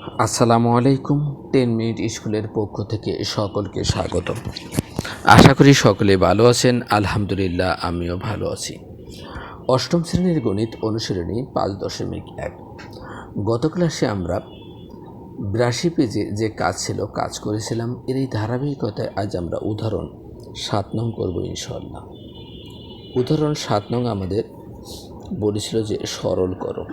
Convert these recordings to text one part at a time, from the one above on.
আসসালামু আলাইকুম। 10 মিনিট স্কুলের পক্ষ থেকে সকলকে স্বাগত। আশা করি সকলে ভালো আছেন। আলহামদুলিল্লাহ আমিও ভালো আছি। অষ্টম শ্রেণীর গণিত অনুশীলনী 5.1। গত ক্লাসে আমরা 82 পেজে যে কাজ ছিল কাজ করেছিলাম। এর এই ধারাবাহিকতায় আজ আমরা উদাহরণ 7 নং করব ইনশাআল্লাহ। উদাহরণ 7 নং আমাদের বলেছিল যে সরল করো।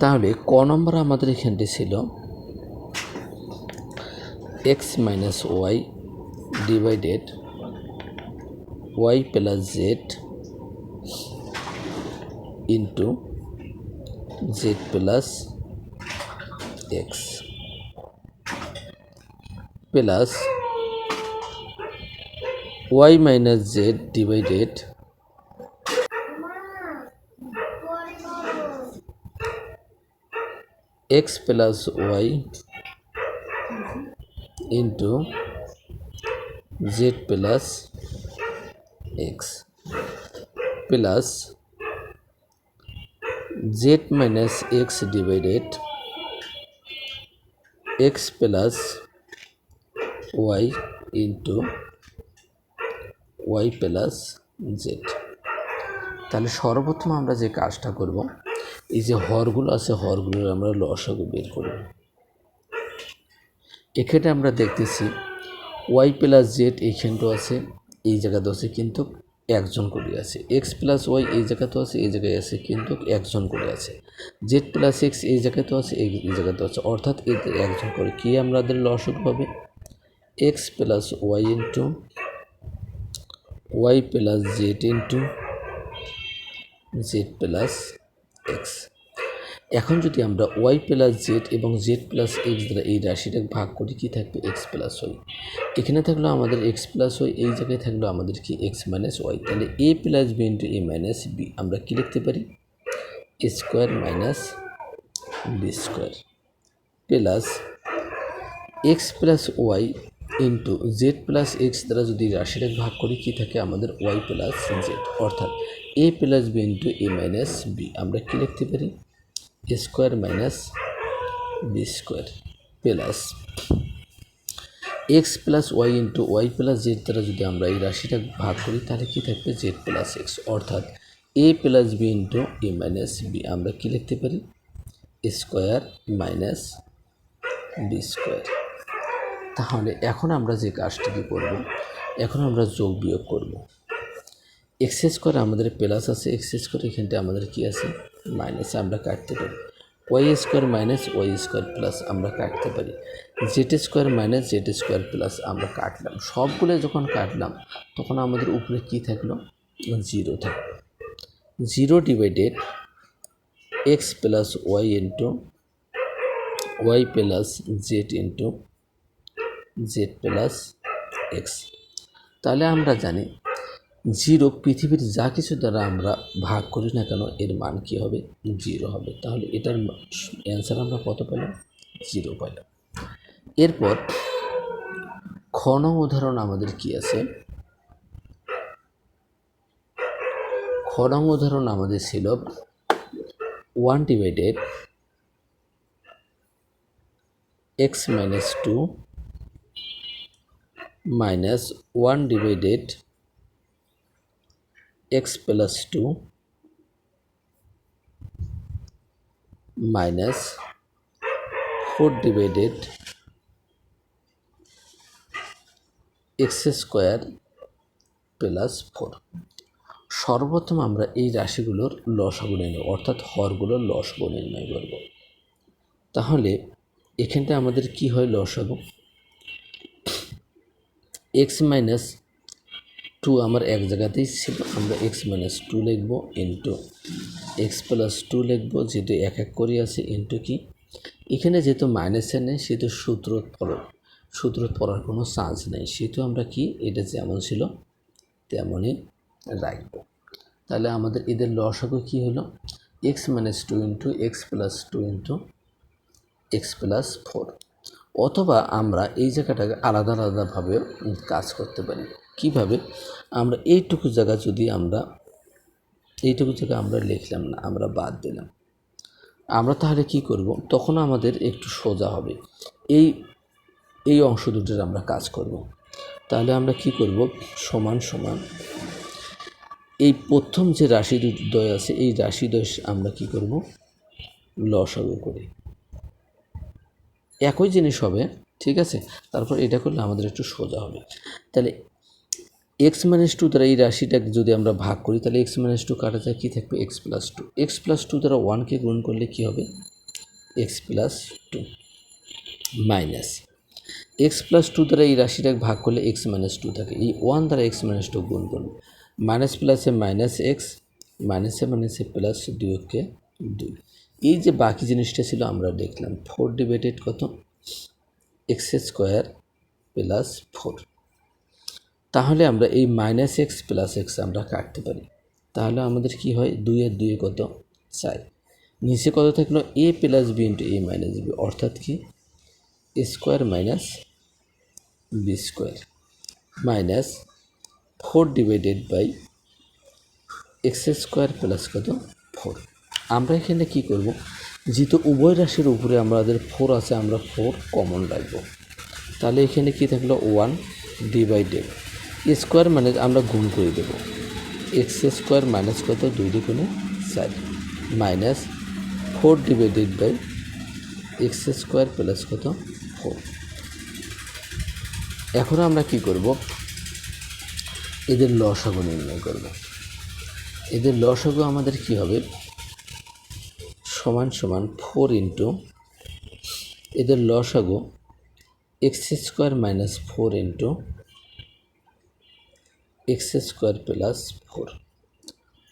তাহলে ক নম্বর আমাদের এখানটি ছিল x minus Y divided Y plus Z into Z plus X plus Y minus Z divided x plus Y into Z plus X plus Z minus X divided x plus Y into Y plus Z. তাহলে সর্বপ্রথম আমরা যে কাজটা করব, এই যে হরগুলো আছে হরগুলোর আমরা লসাগু বের করব। এখানে আমরা দেখতেছি ওয়াই প্লাস জেড এইখানটা আছে, এই জায়গাতে আছে কিন্তু একজন করে আছে। এক্স প্লাস ওয়াই এই জায়গাতে আছে, এই জায়গায় আছে কিন্তু একজন করে আছে। জেড প্লাস এক্স এই জায়গাতেও আছে, এই জায়গাতেও আছে, অর্থাৎ এতে একজন করে। কি আমাদের লসাগু হবে x plus Y into Y plus Z into Z plus X. এখন যদি আমরা ওয়াই প্লাস জেড এবং জেড প্লাস এক্স দ্বারা এই রাশিটাকে ভাগ করি, কি থাকবে এক্স প্লাস ওয়াই। এখানে থাকলো আমাদের এক্স প্লাস ওয়াই, এই জায়গায় থাকলো আমাদের কি এক্স মাইনাস ওয়াই। তাহলে A plus B into A minus B আমরা কী লিখতে পারি A square minus B square plus X plus Y into Z plus X দ্বারা যদি রাশিটাকে ভাগ করি, কি থাকে আমাদের ওয়াই প্লাস জেড, অর্থাৎ A plus B into A minus B আমরা কী লিখতে পারি A square minus B square plus X plus Y into Y plus Z দ্বারা যদি আমরা এই রাশিটা ভাগ করি, তাহলে কী থাকবে জেড প্লাস এক্স, অর্থাৎ A plus B into A minus B আমরা কী লিখতে পারি স্কোয়ার মাইনাস বি স্কোয়ার। তাহলে এখন আমরা যে কাজটিকে করব, এখন আমরা যোগ বিয়োগ করব। এক্স স্কোয়ার আমাদের প্লাস আছে, এক্স স্কোয়ার এখানটা আমাদের কি আছে মাইনাস, আমরা কাটতে পারি। Y square minus y square plus আমরা কাটতে পারি। Z square minus z square plus আমরা কাটলাম। সবগুলো যখন কাটলাম তখন আমাদের উপরে কি থাকলো জিরো থাকলো। Zero divided x plus Y into Y plus Z into Z plus x. তাহলে আমরা জানি জিরো পৃথিবীর যা কিছু দ্বারা আমরা ভাগ করি না কেন এর মান কী হবে জিরো হবে। তাহলে এটার অ্যান্সার আমরা কত পেলাম জিরো পেলাম। এরপর খ নং উদাহরণ আমাদের কি আছে, খ নং উদাহরণ আমাদের ছিল 1 divided x minus 2 minus 1 divided x plus 2 minus 4 divided x square plus 4। সর্বপ্রথম আমরা এই রাশিগুলোর লসাগু নির্ণয়, অর্থাৎ হরগুলোর লসাগু নির্ণয় করব। তাহলে এখানটা আমাদের কি হয় লসাগু এক্স মাইনাস 2 আমার এক জায়গাতেই ছিল, আমরা এক্স মাইনাস 2 লিখবো ইন্টু এক্স প্লাস 2 লিখবো, যেহেতু এক এক করে আছে ইন্টু কি এখানে যেহেতু মাইনাসের নেই সেহেতু সূত্র পড়ার কোনো চান্স নেই, সেহেতু আমরা কি এটা যেমন ছিল তেমনই রাখবো। তাহলে আমাদের এদের লসাগু কী হলো x minus 2 into x plus 2 into x plus 4। অথবা আমরা এই জায়গাটাকে আলাদা আলাদাভাবে কাজ করতে পারি। কিভাবে আমরা এইটুকু জায়গা যদি আমরা এইটুকু থেকে আমরা লিখলাম না, আমরা বাদ দিলাম। আমরা তাহলে কি করব, তখন আমাদের একটু সোজা হবে, এই এই অংশ দুটোর আমরা কাজ করব। তাহলে আমরা কি করব, সমান সমান এই প্রথম যে রাশি দ্বয় আছে এই রাশি দ্বয় আমরা কি করব, লসাগু করি। একই জিনিস হবে, ঠিক আছে। তারপর এটা করলে আমাদের একটু সোজা হবে। তাহলে এক্স মাইনাস টু দ্বারা এই রাশিটাকে যদি আমরা ভাগ করি তাহলে এক্স মাইনাস টু কাটা যায়, কী থাকবে, x plus two. X plus two দ্বারা ওয়ানকে গুণ করলে কী হবে, x plus two minus x plus two দ্বারা এই রাশিটাকে ভাগ করলে এক্স মাইনাস টু থাকে, এই ওয়ান দ্বারা এক্স মাইনাস টু গুণ করবে, মাইনাস প্লাসে মাইনাস এক্স, মাইনাসে মাইনাসে প্লাস দুইকে দুই। এই যে বাকি জিনিসটা ছিল আমরা দেখলাম, ফোর ডিভাইডেড কত, এক্স স্কোয়ার প্লাস ফোর। তাহলে আমরা এই মাইনাস এক্স প্লাস এক্স আমরা কাটতে পারি। তাহলে আমাদের কি হয়, দুইয়ের দুয়ে কত, চার। নিচে কত থাকলো, A plus B into A minus B, অর্থাৎ কি A square minus B square minus four divided by x square plus কত, ফোর। আমরা এখানে কি করব, যেহেতু উভয় রাশির উপরে আমাদের ফোর আছে, আমরা ফোর কমন রাখবো। তাহলে এখানে কি থাকলো, ওয়ান ডিভাইডেড স্কোয়ার মানে আমরা গুণ করে দেবো, এক্স স্কোয়ার মাইনাস কত, দুই দুগুণে চার, minus four divided by x square plus কত, ফোর। এখন আমরা কি করব, এদের লসাগু নির্ণয় করব। এদের লসাগু আমাদের কি হবে, সমান সমান ফোর ইন্টু এদের লসাগু x square minus four into x square plus four.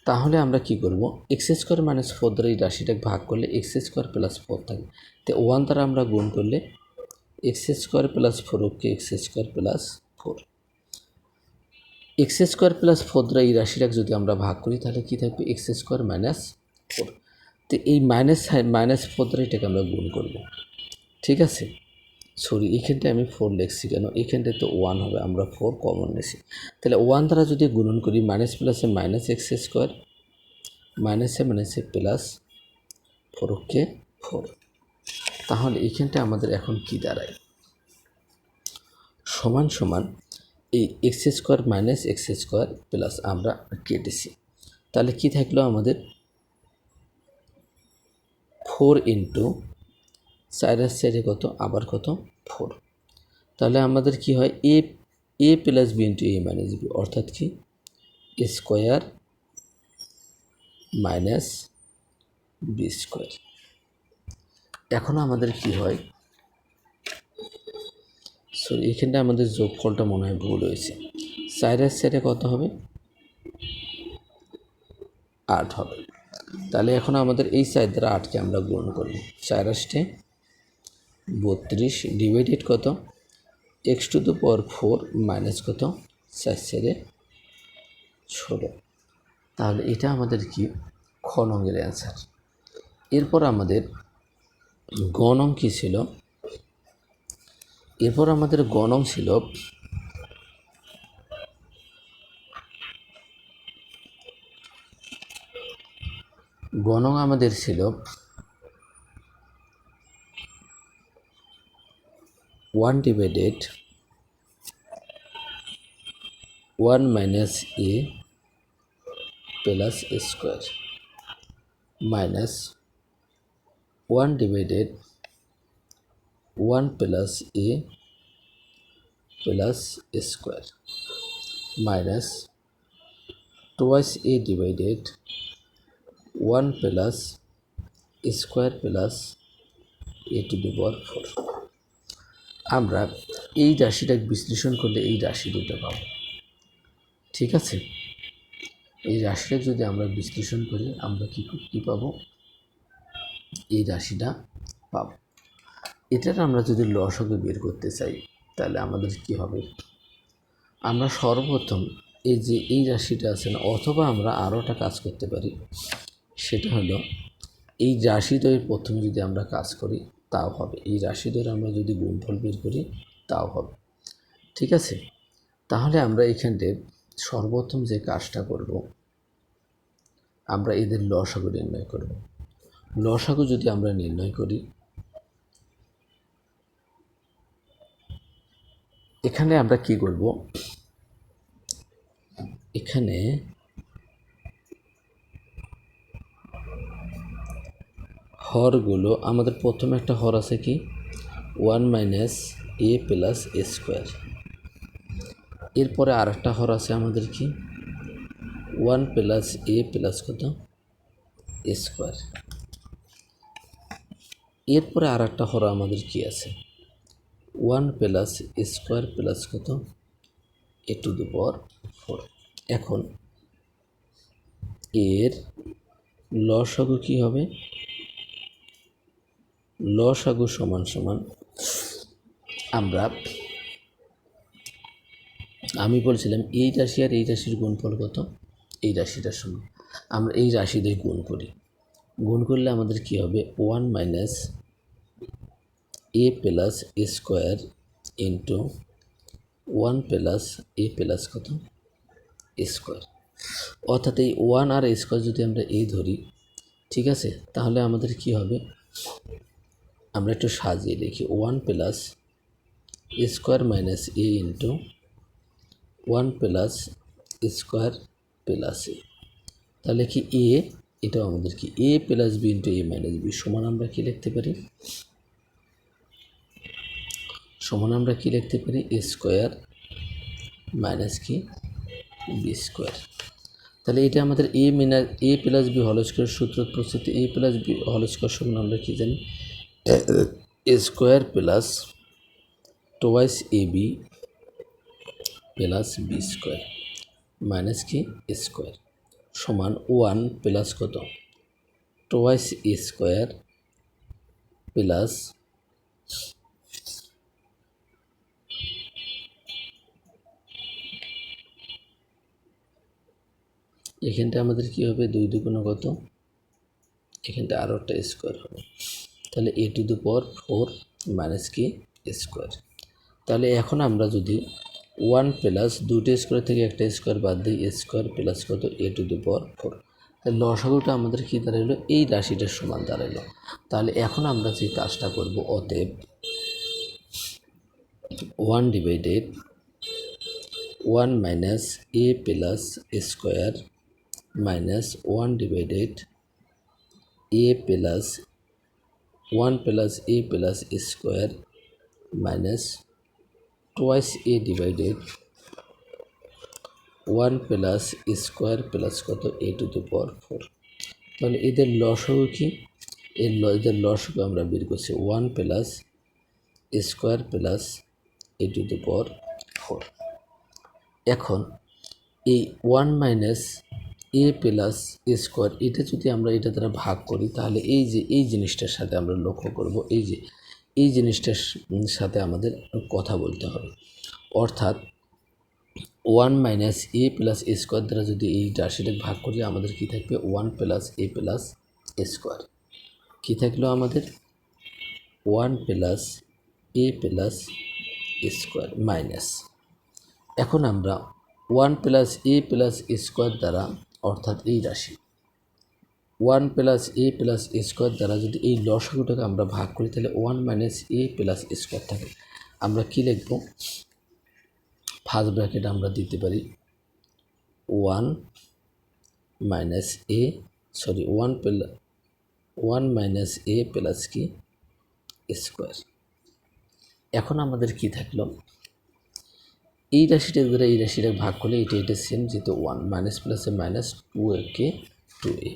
তাহলে আমরা কি করব, এক্স স্কোয়ার মাইনাস ফোর দ্বারা এই রাশিটাকে ভাগ করলে এক্স স্কোয়ার প্লাস ফোর থাকে, তো ওয়ান দ্বারা আমরা গুণ করলে x square plus four okay x square plus four. X square plus four দ্বারা এই রাশিটাকে যদি আমরা ভাগ করি তাহলে কী থাকবে, এক্স স্কোয়ার মাইনাস ফোর। তো এই মাইনাস ফোর দ্বারা এটাকে আমরা গুণ করব, ঠিক আছে। সরি, এখানটায় আমি ফোর লিখছি কেন, এখানটায় তো ওয়ান হবে, আমরা ফোর কমন নিয়েছি। তাহলে ওয়ান দ্বারা যদি গুণন করি, মাইনাস প্লাসে মাইনাস এক্স স্কোয়ার, মাইনাসে মাইনাসে প্লাস ফোর ওকে ফোর। তাহলে এখানটা আমাদের এখন কি দাঁড়ায়, সমান সমান এই x square minus x square plus আমরা কেটেছি। তাহলে কি থাকলো আমাদের, ফোর ইন্টু চারের সাইডে কত, আবার কত, ফোর। তাহলে আমাদের কি হয়, এ plus B into A minus B, অর্থাৎ কি স্কোয়ার মাইনাস বি স্কোয়ার। এখন আমাদের কি হয়, সরি এখানটা আমাদের যোগফলটা মনে হয় ভুল হয়েছে, চারের সাইডে কত হবে, 8 হবে। তাহলে এখন আমাদের এই সাইড দ্বারা 8কে আমরা গুণ করব, 4 8 32 ডিভাইডেড কত, x to the power 4 minus কত, 4 সাইডে 16। তাহলে এটা আমাদের কি, খ নংয়ের অ্যান্সার। এরপর আমাদের গ নং কী ছিল, এরপর আমাদের গ নং ছিল আমাদের ছিল 1 divided 1 minus A plus square minus 1 divided 1 plus A plus square minus twice A divided 1 plus square plus A to the power 4। আমরা এই রাশিটাকে বিশ্লেষণ করলে এই রাশি দুটো পাবো, ঠিক আছে। এই রাশিটা যদি আমরা বিশ্লেষণ করি আমরা কী পাবো, এই রাশিটা পাবো। এটার আমরা যদি লসাগু বের করতে চাই তাহলে আমাদের কি হবে, আমরা সর্বপ্রথম এই যে এই রাশিটা আছে না, অথবা আমরা আরোটা কাজ করতে পারি, সেটা হলো এই রাশিদ্বয়ের প্রথমে যদি আমরা কাজ করি তাও হবে, এই রাশিদ্বয়ের আমরা যদি গুণফল বের করি তাও হবে, ঠিক আছে। তাহলে আমরা এখানে সর্বপ্রথম যে কাজটা করব, আমরা এদের লসাগু নির্ণয় করব। লসাগু যদি আমরা নির্ণয় করি, এখানে আমরা কি করব, এখানে হরগুলো আমাদের প্রথমে একটা হর আছে কি 1 minus A plus A square, এরপরে আর একটা হর আছে আমাদের কি 1 প্লাস এ প্লাস কত এ স্কোয়ার, এরপরে আর একটা হর আমাদের কি আছে 1 প্লাস এ স্কোয়ার প্লাস কত এ টু দি পাওয়ার 4। এখন এর লসাগু কি হবে, লসাগু সমান সমান আমি বলছিলাম এই রাশি আর এই রাশির গুণফল কত, এই রাশিটার সমান আমরা এই রাশি দিয়ে গুণ করি, গুণ করলে আমাদের কি হবে 1 minus A plus A square into 1 plus A plus কত এ স্কোয়ার। অর্থাৎ এই 1 আর এ স্কোয়ার যদি আমরা এই ধরি, ঠিক আছে, তাহলে আমাদের কি হবে, আমরা একটু সাজিয়ে লিখি 1 প্লাস এ স্কোয়ার মাইনাস এ ইন্টু 1 প্লাস স্কোয়ার প্লাস এ, তাহলে কি এ, এটাও আমাদের কি এ plus B into A minus B সমান আমরা কি লিখতে পারি, সমান আমরা কি লিখতে পারি এ স্কোয়ার মাইনাস কি বি স্কোয়ার। তাহলে এটা আমাদের A plus B whole square সূত্র প্রস্তুত, A plus B whole square সমান আমরা কি জানি A square plus twice A B plus B square minus কি স্কোয়ার সমান 1 প্লাস কত টোয়াইস এ স্কোয়ার প্লাস এখানটা আমাদের কি হবে 2 দুগুণ কত, এখানটা আরও একটা স্কোয়ার হবে, তাহলে এ টু দি পাওয়ার 4 মাইনাস কি স্কোয়ার। তাহলে এখন আমরা যদি 1 প্লাস দুটো স্কোয়ার থেকে একটা স্কোয়ার বাদ দিই স্কোয়ার প্লাস কত এ টু দি পাওয়ার 4, তাহলে লসাগুটা আমাদের কী দাঁড়ালো এই রাশিটার সমান দাঁড়ালো। তাহলে এখন আমরা যে কাজটা করব, অতএব 1 divided 1 minus A plus square minus 1 divided A plus 1 plus A plus square minus twice A divided 1 plus square plus কত এ টু দি পাওয়ার 4। তাহলে এদের লসাগু কি, এদের লসাগু আমরা বের করছি 1 plus square plus A to the power 4। এখন এই 1 মাইনাস এ প্লাস স্কোয়ার এটা যদি আমরা এটা দ্বারা ভাগ করি, তাহলে এই যে এই জিনিসটার সাথে আমরা লক্ষ্য করব, এই যে এই জিনিসটার সাথে আমাদের কথা বলতে হবে, অর্থাৎ 1 মাইনাস এ প্লাস স্কোয়ার দ্বারা যদি এই রাশিটাকে ভাগ করি আমাদের কি থাকবে 1 প্লাস এ প্লাস স্কোয়ার, কী থাকলো আমাদের 1 plus A plus square minus, এখন আমরা 1 প্লাস এ প্লাস স্কোয়ার দ্বারা অর্থাৎ এই রাশি 1 প্লাস এ প্লাস স্কোয়ার দ্বারা যদি এই লসাগুটাকে আমরা ভাগ করি তাহলে 1 মাইনাস এ প্লাস স্কোয়ার থাকে, আমরা কি লিখব ফার্স্ট ব্র্যাকেট আমরা দিতে পারি 1 minus A 1 minus A plus কি স্কোয়ার। এখন আমাদের কি থাকলো এই রাশিটা দ্বারা এই রাশিটা ভাগ করলে এটা সেম, যেহেতু 1 মাইনাস প্লাসে মাইনাস 2a 2a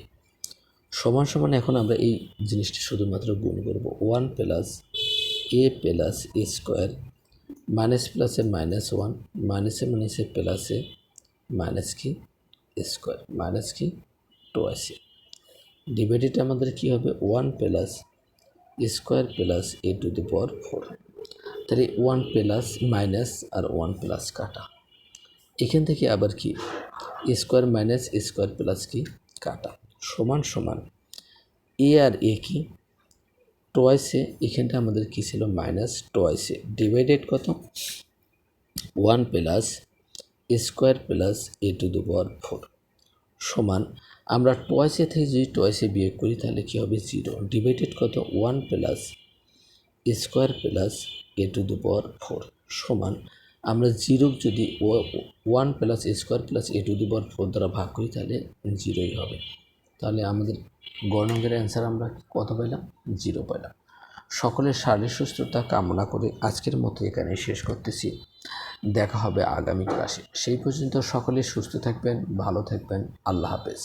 সমান সমান। এখন আমরা এই জিনিসটি শুধুমাত্র গুণ করব 1 plus A plus square minus প্লাসে মাইনাস 1 মাইনাসে মাইনাসে প্লাসে মাইনাস কি স্কোয়ার মাইনাস কি টোয়াইসে ডিভাইডেড আমাদের কি হবে 1 plus square plus A to the power 4। তাহলে 1 প্লাস মাইনাস আর 1 প্লাস কাটা, এখান থেকে আবার কি স্কোয়ার মাইনাস স্কোয়ার প্লাস কি কাটা সমান সমান এ আর এ কি টোয়াইসে, এখানটা আমাদের কি ছিল মাইনাস টোয়াইসে ডিভাইডেড কত 1 plus square plus A to the power 4 সমান আমরা টোয়াইস এ থেকে যদি টোয়াইস এ বিয়োগ করি তাহলে কী হবে 0 ডিভাইডেড কত 1 plus square plus A to the power 4 সমান আমরা 0 যদি 1 plus square plus A to the power 4 দ্বারা ভাগ করি তাহলে 0ই হবে। তাহলে আমাদের গণকের অ্যান্সার আমরা কত পেলাম 0 পেলাম। সকলের শারীরিক সুস্থতা কামনা করে আজকের মতো এখানে শেষ করতেছি। দেখা হবে আগামী ক্লাসে। সেই পর্যন্ত সকলে সুস্থ থাকবেন, ভালো থাকবেন। আল্লাহ হাফেজ।